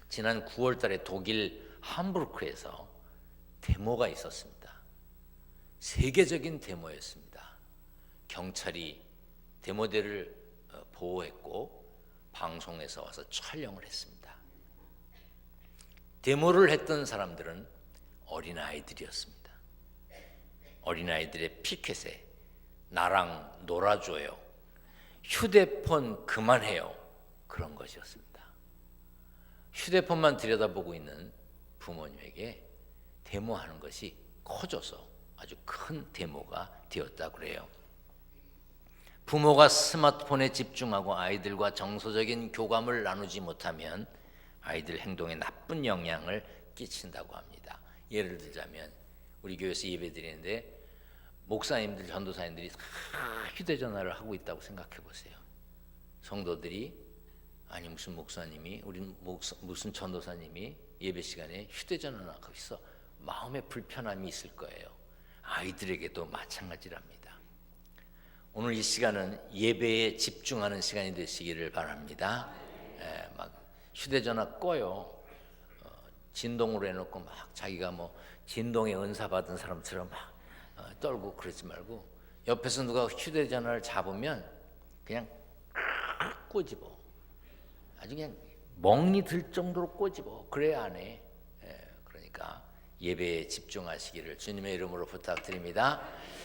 지난 9월 달에 독일 함부르크에서 데모가 있었습니다. 세계적인 데모였습니다. 경찰이 데모대를 보호했고 방송에서 와서 촬영을 했습니다. 데모를 했던 사람들은 어린아이들이었습니다. 어린아이들의 피켓에 나랑 놀아줘요, 휴대폰 그만해요, 그런 것이었습니다. 휴대폰만 들여다보고 있는 부모님에게 데모하는 것이 커져서 아주 큰 데모가 되었다고 그래요. 부모가 스마트폰에 집중하고 아이들과 정서적인 교감을 나누지 못하면 아이들 행동에 나쁜 영향을 끼친다고 합니다. 예를 들자면 우리 교회에서 예배 드리는데 목사님들, 전도사님들이 다 휴대전화를 하고 있다고 생각해 보세요. 성도들이, 아니 무슨 목사님이, 무슨 전도사님이 예배 시간에 휴대전화를 하고 있어, 마음의 불편함이 있을 거예요. 아이들에게도 마찬가지랍니다. 오늘 이 시간은 예배에 집중하는 시간이 되시기를 바랍니다. 막 휴대전화 꺼요. 진동으로 해놓고 막 자기가 뭐 진동의 은사 받은 사람처럼 막 떨고 그러지 말고, 옆에서 누가 휴대전화를 잡으면 그냥 꼬집어. 아주 그냥 멍이 들 정도로 꼬집어. 그래야 안 해. 그러니까 예배에 집중하시기를 주님의 이름으로 부탁드립니다.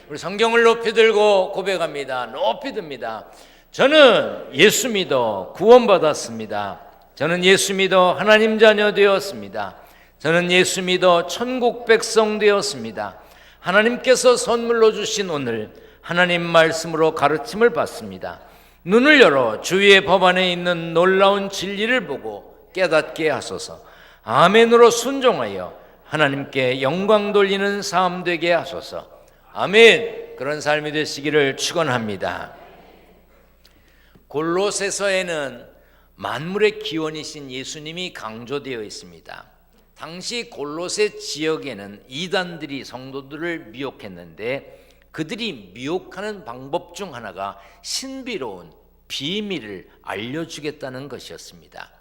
우리 성경을 높이 들고 고백합니다. 높이 듭니다. 저는 예수 믿어 구원받았습니다. 저는 예수 믿어 하나님 자녀 되었습니다. 저는 예수 믿어 천국 백성 되었습니다. 하나님께서 선물로 주신 오늘 하나님 말씀으로 가르침을 받습니다. 눈을 열어 주위의 법안에 있는 놀라운 진리를 보고 깨닫게 하소서. 아멘으로 순종하여 하나님께 영광 돌리는 삶 되게 하소서. 아멘. 그런 삶이 되시기를 축원합니다. 골로새서에는 만물의 기원이신 예수님이 강조되어 있습니다. 당시 골로새 지역에는 이단들이 성도들을 미혹했는데 그들이 미혹하는 방법 중 하나가 신비로운 비밀을 알려주겠다는 것이었습니다.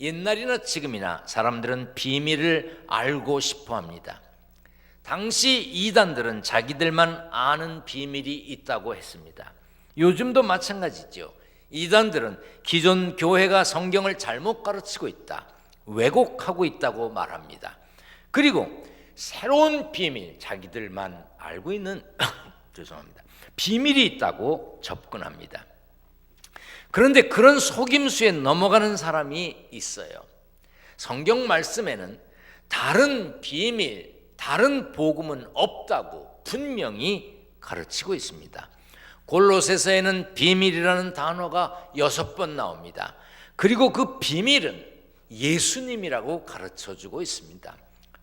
옛날이나 지금이나 사람들은 비밀을 알고 싶어 합니다. 당시 이단들은 자기들만 아는 비밀이 있다고 했습니다. 요즘도 마찬가지죠. 이단들은 기존 교회가 성경을 잘못 가르치고 있다, 왜곡하고 있다고 말합니다. 그리고 새로운 비밀, 자기들만 알고 있는 죄송합니다. 비밀이 있다고 접근합니다. 그런데 그런 속임수에 넘어가는 사람이 있어요. 성경 말씀에는 다른 비밀, 다른 복음은 없다고 분명히 가르치고 있습니다. 골로새서에는 비밀이라는 단어가 6번 나옵니다. 그리고 그 비밀은 예수님이라고 가르쳐주고 있습니다.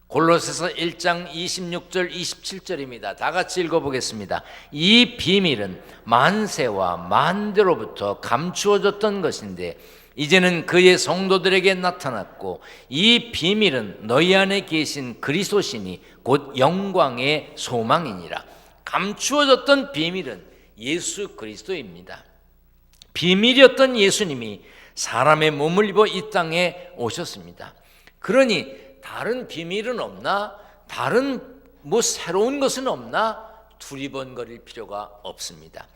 골로새서 1장 26절 27절입니다. 다 같이 읽어보겠습니다. 이 비밀은 만세와 만대로부터 감추어졌던 것인데 이제는 그의 성도들에게 나타났고 이 비밀은 너희 안에 계신 그리스도시니 곧 영광의 소망이니라. 감추어졌던 비밀은 예수 그리스도입니다. 비밀이었던 예수님이 사람의 몸을 입어 이 땅에 오셨습니다. 그러니 다른 비밀은 없나? 다른 새로운 것은 없나? 두리번거릴 필요가 없습니다.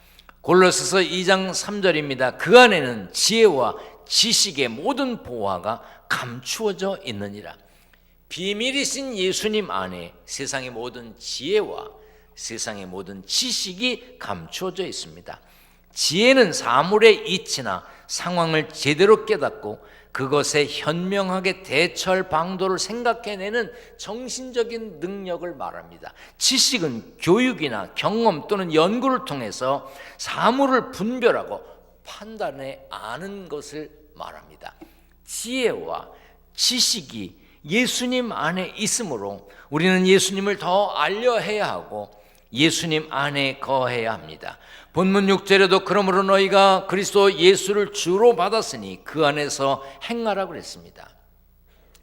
골로새서 2장 3절입니다. 그 안에는 지혜와 지식의 모든 보화가 감추어져 있느니라. 비밀이신 예수님 안에 세상의 모든 지혜와 세상의 모든 지식이 감추어져 있습니다. 지혜는 사물의 이치나 상황을 제대로 깨닫고 그것에 현명하게 대처할 방도를 생각해내는 정신적인 능력을 말합니다. 지식은 교육이나 경험 또는 연구를 통해서 사물을 분별하고 판단해 아는 것을 말합니다. 지혜와 지식이 예수님 안에 있으므로 우리는 예수님을 더 알려해야 하고 예수님 안에 거해야 합니다. 본문 6절에도 그러므로 너희가 그리스도 예수를 주로 받았으니 그 안에서 행하라고 그랬습니다.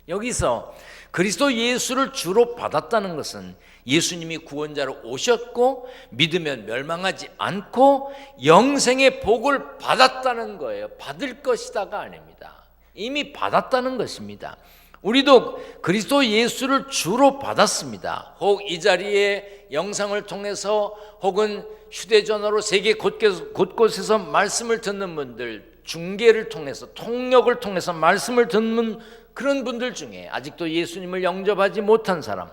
여기서 그리스도 예수를 주로 받았다는 것은 예수님이 구원자로 오셨고 믿으면 멸망하지 않고 영생의 복을 받았다는 거예요. 받을 것이다가 아닙니다. 이미 받았다는 것입니다. 우리도 그리스도 예수를 주로 받았습니다. 혹 이 자리에 영상을 통해서 혹은 휴대전화로 세계 곳곳에서 말씀을 듣는 분들, 중계를 통해서 통역을 통해서 말씀을 듣는 그런 분들 중에 아직도 예수님을 영접하지 못한 사람,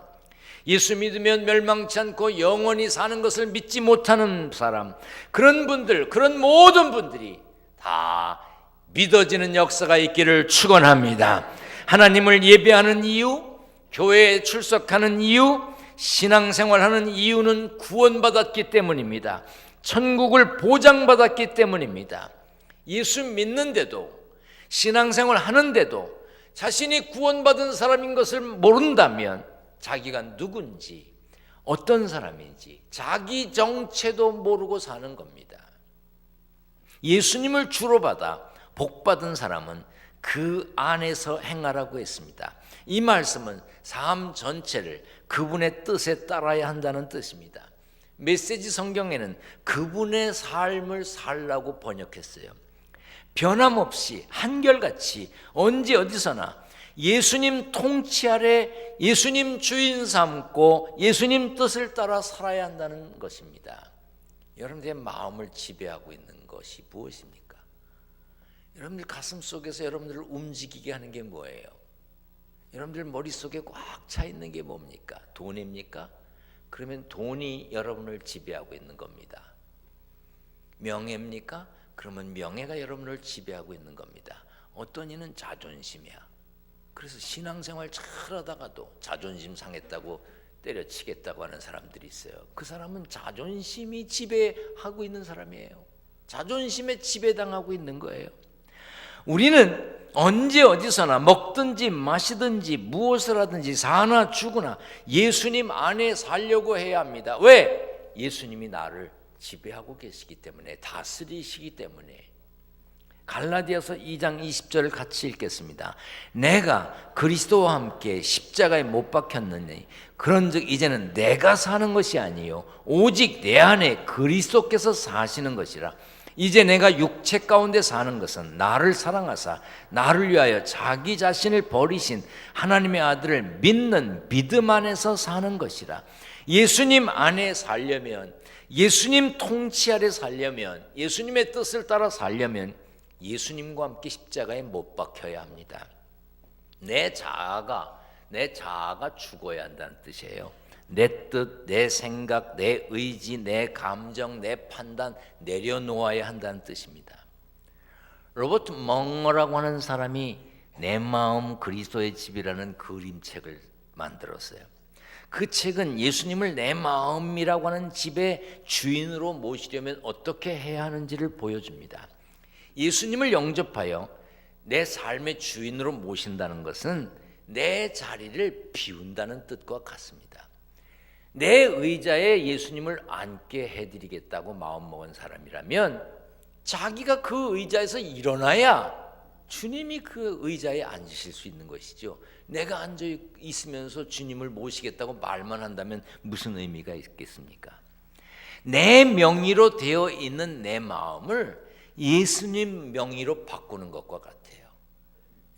예수 믿으면 멸망치 않고 영원히 사는 것을 믿지 못하는 사람, 그런 분들, 그런 모든 분들이 다 믿어지는 역사가 있기를 축원합니다. 하나님을 예배하는 이유, 교회에 출석하는 이유, 신앙생활하는 이유는 구원받았기 때문입니다. 천국을 보장받았기 때문입니다. 예수 믿는데도, 신앙생활 하는데도 자신이 구원받은 사람인 것을 모른다면 자기가 누군지, 어떤 사람인지 자기 정체도 모르고 사는 겁니다. 예수님을 주로 받아 복받은 사람은 그 안에서 행하라고 했습니다. 이 말씀은 삶 전체를 그분의 뜻에 따라야 한다는 뜻입니다. 메시지 성경에는 그분의 삶을 살라고 번역했어요. 변함없이 한결같이 언제 어디서나 예수님 통치 아래 예수님 주인 삼고 예수님 뜻을 따라 살아야 한다는 것입니다. 여러분들의 마음을 지배하고 있는 것이 무엇입니까? 여러분들 가슴 속에서 여러분들을 움직이게 하는 게 뭐예요? 여러분들 머릿속에 꽉 차 있는 게 뭡니까? 돈입니까? 그러면 돈이 여러분을 지배하고 있는 겁니다. 명예입니까? 그러면 명예가 여러분을 지배하고 있는 겁니다. 어떤 이는 자존심이야. 그래서 신앙생활 잘하다가도 자존심 상했다고 때려치겠다고 하는 사람들이 있어요. 그 사람은 자존심이 지배하고 있는 사람이에요. 자존심에 지배당하고 있는 거예요. 우리는 언제 어디서나 먹든지 마시든지 무엇을 하든지 사나 죽으나 예수님 안에 살려고 해야 합니다. 왜? 예수님이 나를 지배하고 계시기 때문에, 다스리시기 때문에. 갈라디아서 2장 20절을 같이 읽겠습니다. 내가 그리스도와 함께 십자가에 못 박혔느니 그런즉 이제는 내가 사는 것이 아니요 오직 내 안에 그리스도께서 사시는 것이라. 이제 내가 육체 가운데 사는 것은 나를 사랑하사 나를 위하여 자기 자신을 버리신 하나님의 아들을 믿는 믿음 안에서 사는 것이라. 예수님 안에 살려면, 예수님 통치 아래 살려면, 예수님의 뜻을 따라 살려면 예수님과 함께 십자가에 못 박혀야 합니다. 내 자아가 죽어야 한다는 뜻이에요. 내 뜻, 내 생각, 내 의지, 내 감정, 내 판단 내려놓아야 한다는 뜻입니다. 로버트 멍어라고 하는 사람이 내 마음 그리스도의 집이라는 그림책을 만들었어요. 그 책은 예수님을 내 마음이라고 하는 집의 주인으로 모시려면 어떻게 해야 하는지를 보여줍니다. 예수님을 영접하여 내 삶의 주인으로 모신다는 것은 내 자리를 비운다는 뜻과 같습니다. 내 의자에 예수님을 앉게 해드리겠다고 마음먹은 사람이라면 자기가 그 의자에서 일어나야 주님이 그 의자에 앉으실 수 있는 것이죠. 내가 앉아 있으면서 주님을 모시겠다고 말만 한다면 무슨 의미가 있겠습니까? 내 명의로 되어 있는 내 마음을 예수님 명의로 바꾸는 것과 같아요.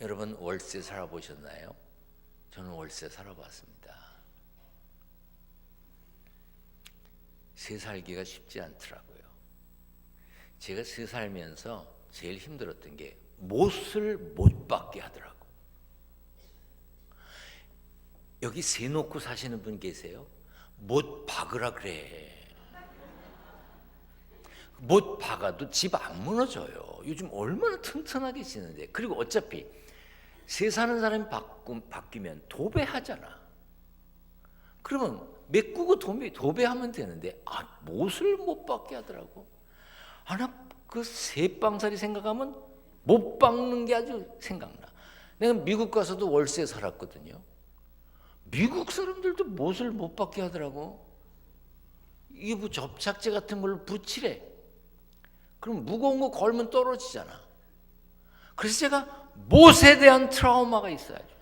여러분 월세 살아보셨나요? 저는 월세 살아봤습니다. 세 살기가 쉽지 않더라고요. 제가 세 살면서 제일 힘들었던 게 못을 못 박게 하더라고. 여기 세 놓고 사시는 분 계세요? 못 박으라 그래. 못 박아도 집 안 무너져요. 요즘 얼마나 튼튼하게 지는데. 그리고 어차피 세 사는 사람이 바뀌면 도배하잖아. 그러면 메꾸고 도배하면 되는데 못을 못 박게 하더라고. 나 그 세 방살이 생각하면 못 박는 게 아주 생각나. 내가 미국 가서도 월세 살았거든요. 미국 사람들도 못을 못 박게 하더라고. 이게 뭐 접착제 같은 걸로 붙이래. 그럼 무거운 거 걸면 떨어지잖아. 그래서 제가 못에 대한 트라우마가 있어야죠.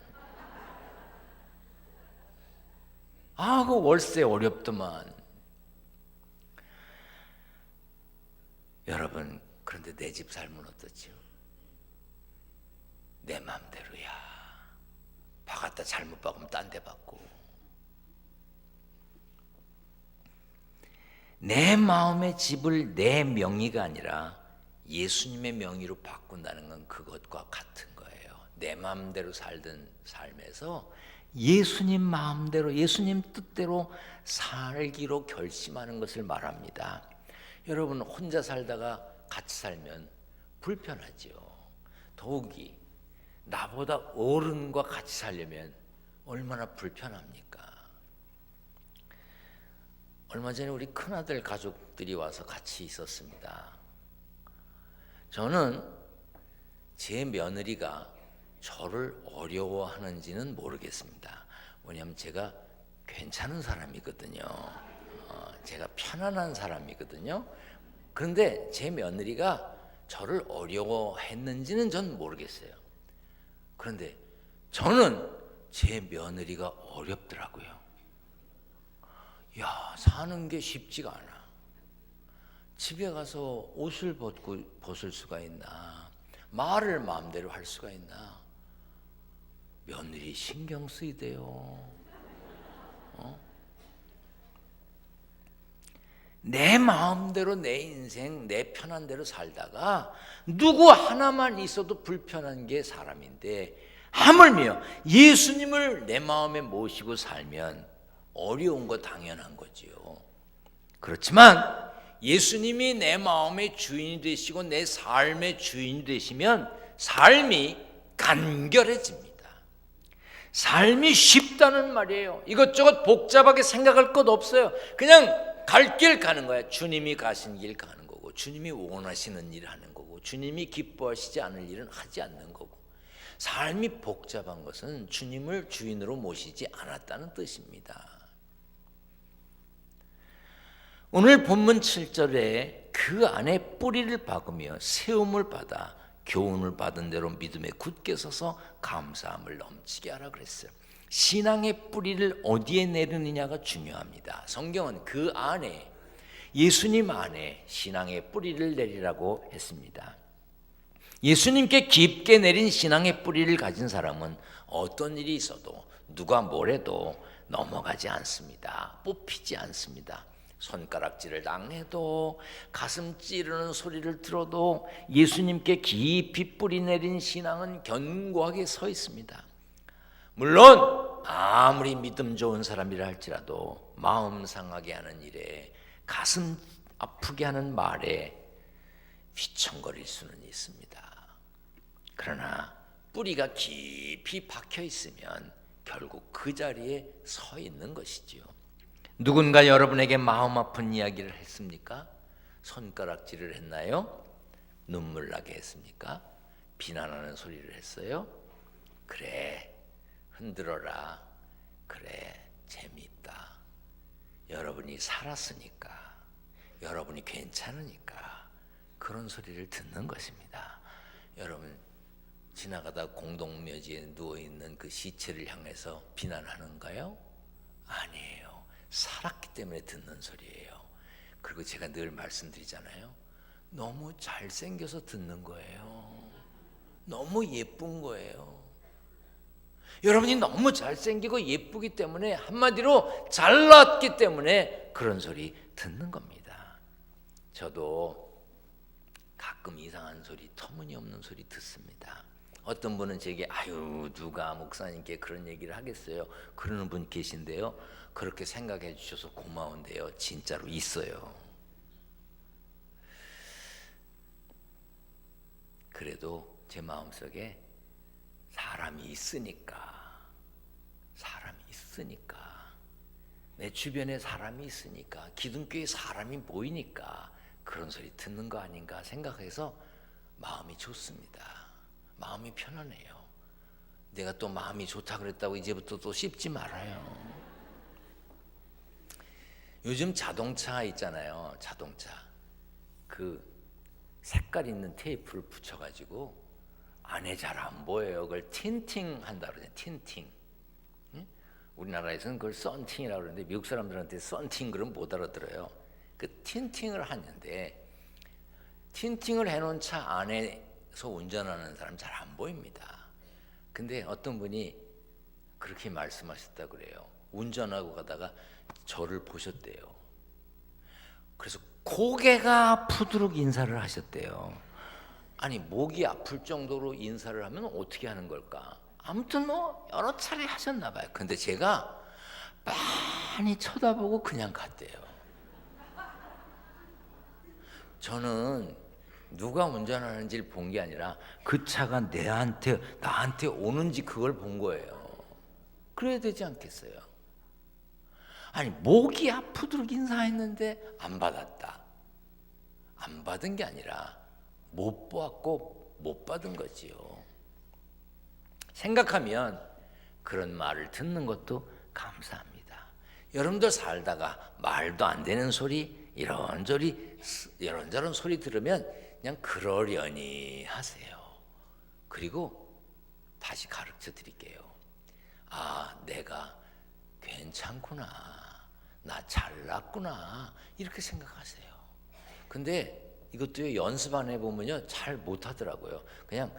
그 월세 어렵더만. 여러분, 그런데 내 집 살면 어떻지요? 내 맘대로야. 박았다 잘못 박으면 딴 데 박고. 내 마음의 집을 내 명의가 아니라 예수님의 명의로 바꾼다는 건 그것과 같은 거예요. 내 마음대로 살던 삶에서 예수님 마음대로, 예수님 뜻대로 살기로 결심하는 것을 말합니다. 여러분, 혼자 살다가 같이 살면 불편하지요. 더욱이 나보다 어른과 같이 살려면 얼마나 불편합니까? 얼마 전에 우리 큰아들 가족들이 와서 같이 있었습니다. 저는 제 며느리가 저를 어려워하는지는 모르겠습니다. 왜냐하면 제가 괜찮은 사람이거든요. 제가 편안한 사람이거든요. 그런데 제 며느리가 저를 어려워했는지는 전 모르겠어요. 그런데 저는 제 며느리가 어렵더라고요. 야, 사는 게 쉽지가 않아. 집에 가서 옷을 벗을 수가 있나? 말을 마음대로 할 수가 있나? 며느리 신경 쓰이대요. 내 마음대로 내 인생 내 편한 대로 살다가 누구 하나만 있어도 불편한 게 사람인데, 하물며 예수님을 내 마음에 모시고 살면 어려운 거 당연한 거지요. 그렇지만 예수님이 내 마음의 주인이 되시고 내 삶의 주인이 되시면 삶이 간결해집니다. 삶이 쉽다는 말이에요. 이것저것 복잡하게 생각할 것 없어요. 그냥 갈 길 가는 거야. 주님이 가신 길 가는 거고, 주님이 원하시는 일을 하는 거고, 주님이 기뻐하시지 않을 일은 하지 않는 거고. 삶이 복잡한 것은 주님을 주인으로 모시지 않았다는 뜻입니다. 오늘 본문 7절에 그 안에 뿌리를 박으며 세움을 받아 교훈을 받은 대로 믿음에 굳게 서서 감사함을 넘치게 하라 그랬어요. 신앙의 뿌리를 어디에 내리느냐가 중요합니다. 성경은 그 안에, 예수님 안에 신앙의 뿌리를 내리라고 했습니다. 예수님께 깊게 내린 신앙의 뿌리를 가진 사람은 어떤 일이 있어도 누가 뭐래도 넘어가지 않습니다. 뽑히지 않습니다. 손가락질을 당해도, 가슴 찌르는 소리를 들어도 예수님께 깊이 뿌리 내린 신앙은 견고하게 서 있습니다. 물론 아무리 믿음 좋은 사람이라 할지라도 마음 상하게 하는 일에, 가슴 아프게 하는 말에 휘청거릴 수는 있습니다. 그러나 뿌리가 깊이 박혀 있으면 결국 그 자리에 서 있는 것이지요. 누군가 여러분에게 마음 아픈 이야기를 했습니까? 손가락질을 했나요? 눈물 나게 했습니까? 비난하는 소리를 했어요? 그래, 흔들어라. 그래, 재미있다. 여러분이 살았으니까, 여러분이 괜찮으니까 그런 소리를 듣는 것입니다. 여러분, 지나가다 공동묘지에 누워있는 그 시체를 향해서 비난하는가요? 아니에요. 살았기 때문에 듣는 소리예요. 그리고 제가 늘 말씀드리잖아요. 너무 잘생겨서 듣는 거예요. 너무 예쁜 거예요. 여러분이 너무 잘생기고 예쁘기 때문에, 한마디로 잘났기 때문에 그런 소리 듣는 겁니다. 저도 가끔 이상한 소리, 터무니없는 소리 듣습니다. 어떤 분은 제게 아유, 누가 목사님께 그런 얘기를 하겠어요? 그러는 분 계신데요. 그렇게 생각해 주셔서 고마운데요. 진짜로 있어요. 그래도 제 마음속에 사람이 있으니까, 내 주변에 사람이 있으니까, 기둥교에 사람이 보이니까 그런 소리 듣는 거 아닌가 생각해서 마음이 좋습니다. 마음이 편안해요. 내가 또 마음이 좋다 그랬다고 이제부터 또 씹지 말아요. 요즘 자동차 있잖아요. 자동차 그 색깔 있는 테이프를 붙여가지고 안에 잘 안 보여요. 그걸 틴팅 한다 그러죠. 틴팅. 응? 우리나라에서는 그걸 썬팅이라고 그러는데 미국 사람들한테 썬팅 그러면 못 알아들어요. 그 틴팅을 하는데, 틴팅을 해놓은 차 안에서 운전하는 사람 잘 안 보입니다. 근데 어떤 분이 그렇게 말씀하셨다고 그래요. 운전하고 가다가 저를 보셨대요. 그래서 고개가 아프도록 인사를 하셨대요. 아니, 목이 아플 정도로 인사를 하면 어떻게 하는 걸까? 아무튼 뭐 여러 차례 하셨나 봐요. 근데 제가 많이 쳐다보고 그냥 갔대요. 저는 누가 운전하는지를 본 게 아니라 그 차가 나한테 오는지 그걸 본 거예요. 그래야 되지 않겠어요? 아니, 목이 아프도록 인사했는데 안 받았다. 안 받은 게 아니라 못 보았고 못 받은 거지요. 생각하면 그런 말을 듣는 것도 감사합니다. 여러분들 살다가 말도 안 되는 소리, 이런저런 소리 들으면 그냥 그러려니 하세요. 그리고 다시 가르쳐 드릴게요. 아, 내가 괜찮구나, 나 잘났구나, 이렇게 생각하세요. 근데 이것도 연습 안 해보면요 잘 못하더라고요. 그냥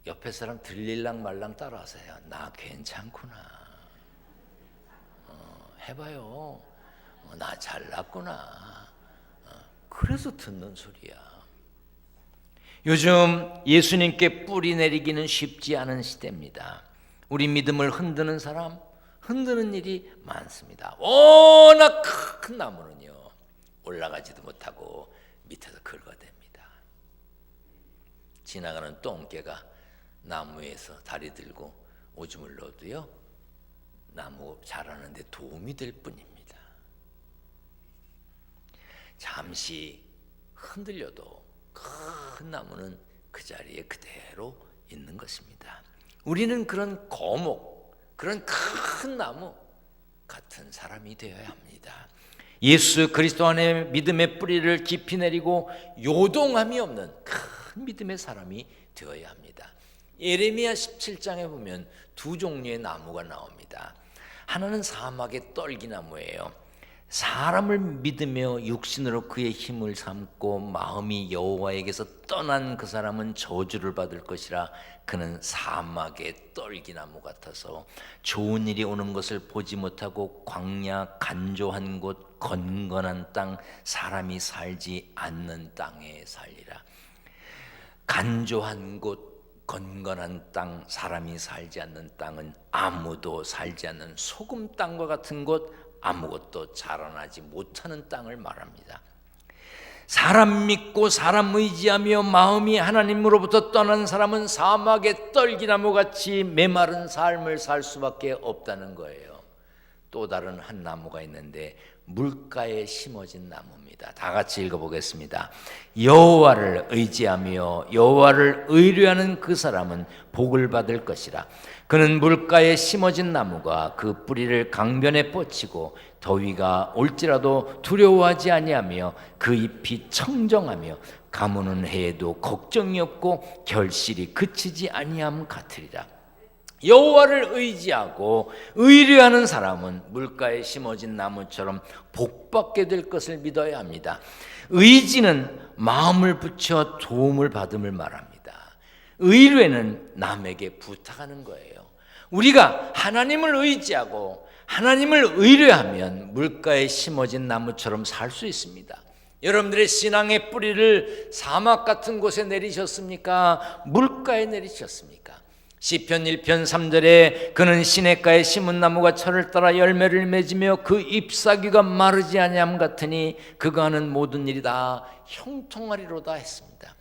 옆에 사람 들릴랑 말랑 따라하세요. 나 괜찮구나, 해봐요. 나 잘났구나. 그래서 듣는 소리야. 요즘 예수님께 뿌리 내리기는 쉽지 않은 시대입니다. 우리 믿음을 흔드는 사람, 흔드는 일이 많습니다. 워낙 큰 나무는요 올라가지도 못하고 밑에서 긁어댑니다. 지나가는 똥개가 나무에서 다리 들고 오줌을 넣어도요 나무 자라는데 도움이 될 뿐입니다. 잠시 흔들려도 큰 나무는 그 자리에 그대로 있는 것입니다. 우리는 그런 거목, 그런 큰 나무 같은 사람이 되어야 합니다. 예수 그리스도 안에 믿음의 뿌리를 깊이 내리고 요동함이 없는 큰 믿음의 사람이 되어야 합니다. 예레미야 17장에 보면 두 종류의 나무가 나옵니다. 하나는 사막의 떨기나무예요. 사람을 믿으며 육신으로 그의 힘을 삼고 마음이 여호와에게서 떠난 그 사람은 저주를 받을 것이라. 그는 사막의 떨기나무 같아서 좋은 일이 오는 것을 보지 못하고 광야 간조한 곳 건건한 땅 사람이 살지 않는 땅에 살리라. 간조한 곳 건건한 땅 사람이 살지 않는 땅은 아무도 살지 않는 소금 땅과 같은 곳, 아무것도 자라나지 못하는 땅을 말합니다. 사람 믿고 사람 의지하며 마음이 하나님으로부터 떠난 사람은 사막의 떨기나무같이 메마른 삶을 살 수밖에 없다는 거예요. 또 다른 한 나무가 있는데 물가에 심어진 나무입니다. 다 같이 읽어보겠습니다. 여호와를 의지하며 여호와를 의뢰하는 그 사람은 복을 받을 것이라. 그는 물가에 심어진 나무가 그 뿌리를 강변에 뻗치고 더위가 올지라도 두려워하지 아니하며 그 잎이 청정하며 가무는 해에도 걱정이 없고 결실이 그치지 아니함 같으리라. 여호와를 의지하고 의뢰하는 사람은 물가에 심어진 나무처럼 복받게 될 것을 믿어야 합니다. 의지는 마음을 붙여 도움을 받음을 말합니다. 의뢰는 남에게 부탁하는 거예요. 우리가 하나님을 의지하고 하나님을 의뢰하면 물가에 심어진 나무처럼 살 수 있습니다. 여러분들의 신앙의 뿌리를 사막 같은 곳에 내리셨습니까? 물가에 내리셨습니까? 시편 1편 3절에 그는 시냇가에 심은 나무가 철을 따라 열매를 맺으며 그 잎사귀가 마르지 아니함 같으니 그가 하는 모든 일이 다 형통하리로다 했습니다.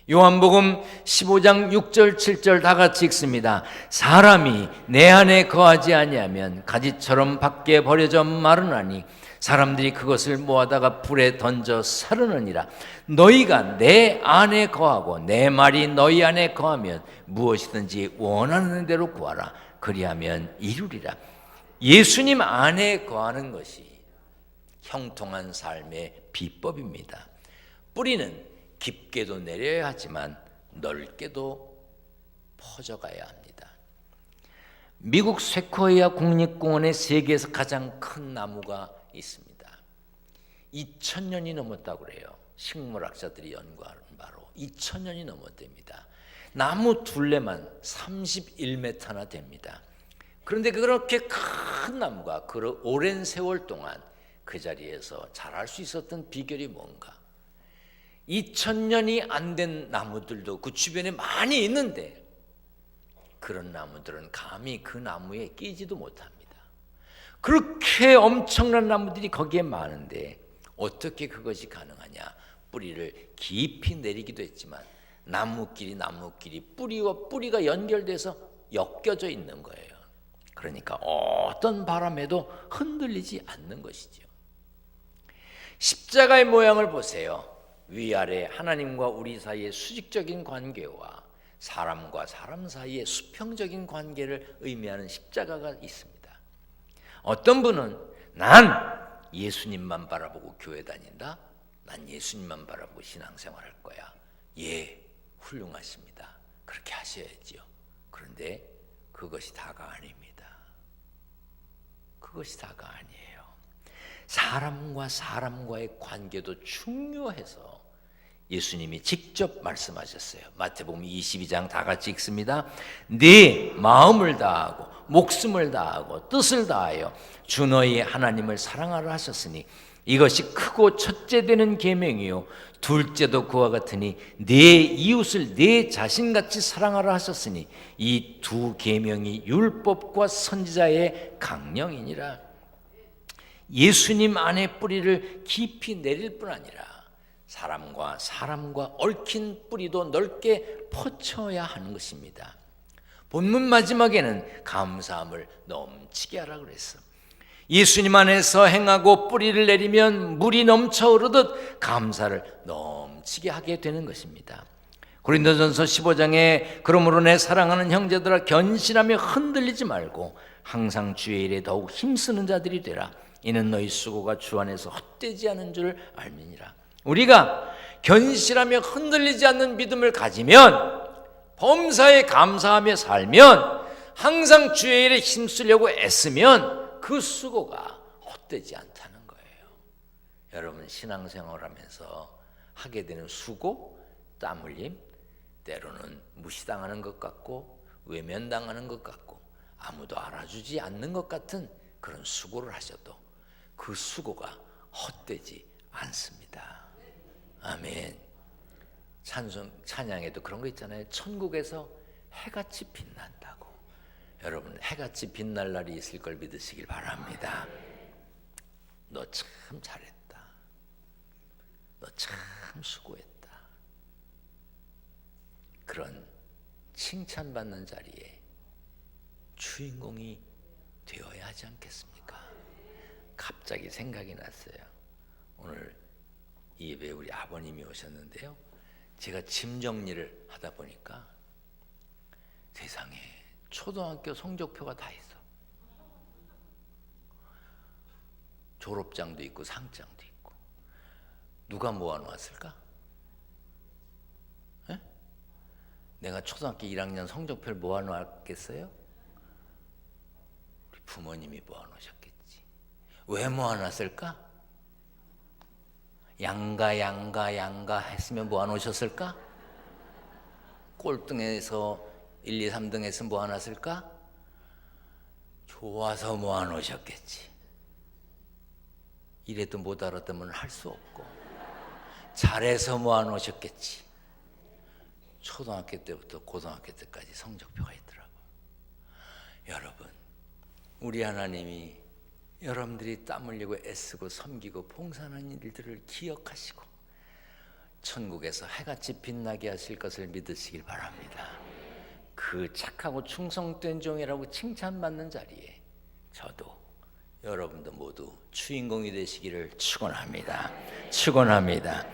요한복음 15장 6절 7절 다 같이 읽습니다. 사람이 내 안에 거하지 아니하면 가지처럼 밖에 버려져 마르나니 사람들이 그것을 모아다가 불에 던져 사르느니라. 너희가 내 안에 거하고 내 말이 너희 안에 거하면 무엇이든지 원하는 대로 구하라. 그리하면 이루리라. 예수님 안에 거하는 것이 형통한 삶의 비법입니다. 뿌리는 깊게도 내려야 하지만 넓게도 퍼져가야 합니다. 미국 세코이아 국립공원에 세계에서 가장 큰 나무가 있습니다. 2000년이 넘었다고 그래요. 식물학자들이 연구하는 바로 2000년이 넘었답니다. 나무 둘레만 31m나 됩니다. 그런데 그렇게 큰 나무가 그 오랜 세월 동안 그 자리에서 자랄 수 있었던 비결이 뭔가? 2000년이 안 된 나무들도 그 주변에 많이 있는데 그런 나무들은 감히 그 나무에 끼지도 못합니다. 그렇게 엄청난 나무들이 거기에 많은데 어떻게 그것이 가능하냐? 뿌리를 깊이 내리기도 했지만 나무끼리 뿌리와 뿌리가 연결돼서 엮여져 있는 거예요. 그러니까 어떤 바람에도 흔들리지 않는 것이죠. 십자가의 모양을 보세요. 위아래 하나님과 우리 사이의 수직적인 관계와 사람과 사람 사이의 수평적인 관계를 의미하는 십자가가 있습니다. 어떤 분은 난 예수님만 바라보고 교회 다닌다. 난 예수님만 바라보고 신앙생활할 거야. 예, 훌륭하십니다. 그렇게 하셔야지요. 그런데 그것이 다가 아닙니다. 그것이 다가 아니에요. 사람과 사람과의 관계도 중요해서 예수님이 직접 말씀하셨어요. 마태복음 22장 다 같이 읽습니다. 네 마음을 다하고 목숨을 다하고 뜻을 다하여 주 너희 하나님을 사랑하라 하셨으니 이것이 크고 첫째 되는 계명이요 둘째도 그와 같으니 네 이웃을 네 자신같이 사랑하라 하셨으니 이 두 계명이 율법과 선지자의 강령이니라. 예수님 안에 뿌리를 깊이 내릴 뿐 아니라 사람과 얽힌 뿌리도 넓게 퍼쳐야 하는 것입니다. 본문 마지막에는 감사함을 넘치게 하라 그랬어. 예수님 안에서 행하고 뿌리를 내리면 물이 넘쳐 흐르듯 감사를 넘치게 하게 되는 것입니다. 고린도전서 15장에 그러므로 내 사랑하는 형제들아 견실하며 흔들리지 말고 항상 주의 일에 더욱 힘쓰는 자들이 되라. 이는 너희 수고가 주 안에서 헛되지 않은 줄 알미니라. 우리가 견실하며 흔들리지 않는 믿음을 가지면 범사에 감사하며 살면 항상 주의 일에 힘쓰려고 애쓰면 그 수고가 헛되지 않다는 거예요. 여러분 신앙생활하면서 하게 되는 수고, 땀 흘림, 때로는 무시당하는 것 같고 외면당하는 것 같고 아무도 알아주지 않는 것 같은 그런 수고를 하셔도 그 수고가 헛되지 않습니다. 아멘. 찬양에도 그런 거 있잖아요. 천국에서 해같이 빛난다고. 여러분 해같이 빛날 날이 있을 걸 믿으시길 바랍니다. 너 참 잘했다. 너 참 수고했다. 그런 칭찬받는 자리에 주인공이 되어야 하지 않겠습니까? 갑자기 생각이 났어요. 오늘 이 예배에 우리 아버님이 오셨는데요. 제가 짐 정리를 하다 보니까 세상에 초등학교 성적표가 다 있어. 졸업장도 있고 상장도 있고. 누가 모아놓았을까? 에? 내가 초등학교 1학년 성적표를 모아놓았겠어요? 우리 부모님이 모아놓으셨겠지. 왜 모아놨을까? 양가 했으면 모아놓으셨을까? 꼴등에서 1, 2, 3등에서 모아놨을까? 좋아서 모아놓으셨겠지. 이래도 못 알아듣으면 할 수 없고 잘해서 모아놓으셨겠지. 초등학교 때부터 고등학교 때까지 성적표가 있더라고. 여러분, 우리 하나님이 여러분들이 땀 흘리고 애쓰고 섬기고 봉사하는 일들을 기억하시고 천국에서 해같이 빛나게 하실 것을 믿으시길 바랍니다. 그 착하고 충성된 종이라고 칭찬받는 자리에 저도 여러분도 모두 주인공이 되시기를 축원합니다. 축원합니다.